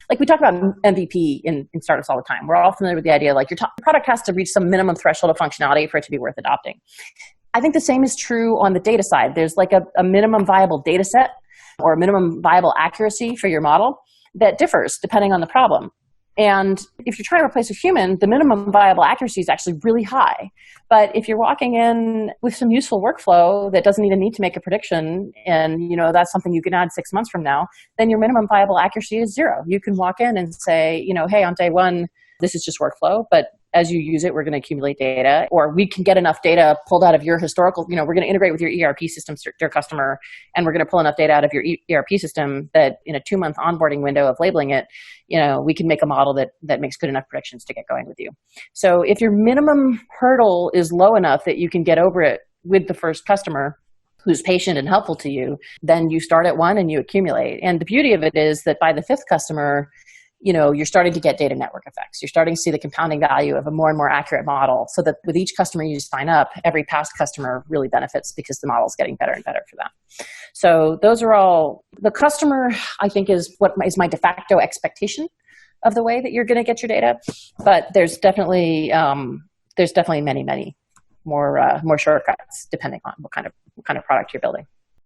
like we talk about MVP in startups all the time. We're all familiar with the idea like your product has to reach some minimum threshold of functionality for it to be worth adopting. I think the same is true on the data side. There's like a minimum viable data set or a minimum viable accuracy for your model that differs depending on the problem. And if you're trying to replace a human, the minimum viable accuracy is actually really high. But if you're walking in with some useful workflow that doesn't even need to make a prediction, and that's something you can add 6 months from now, then your minimum viable accuracy is 0. You can walk in and say, hey, on day 1, this is just workflow, but as you use it, we're going to accumulate data, or we can get enough data pulled out of your historical, we're going to integrate with your ERP system, dear customer, and we're going to pull enough data out of your ERP system that in a 2-month onboarding window of labeling it, we can make a model that makes good enough predictions to get going with you. So if your minimum hurdle is low enough that you can get over it with the first customer who's patient and helpful to you, then you start at 1 and you accumulate. And the beauty of it is that by the 5th customer, you're starting to get data network effects. You're starting to see the compounding value of a more and more accurate model, so that with each customer you sign up, every past customer really benefits because the model is getting better and better for them. So those are all, the customer, I think, is what is my de facto expectation of the way that you're going to get your data. But there's definitely many more shortcuts depending on what kind of product you're building.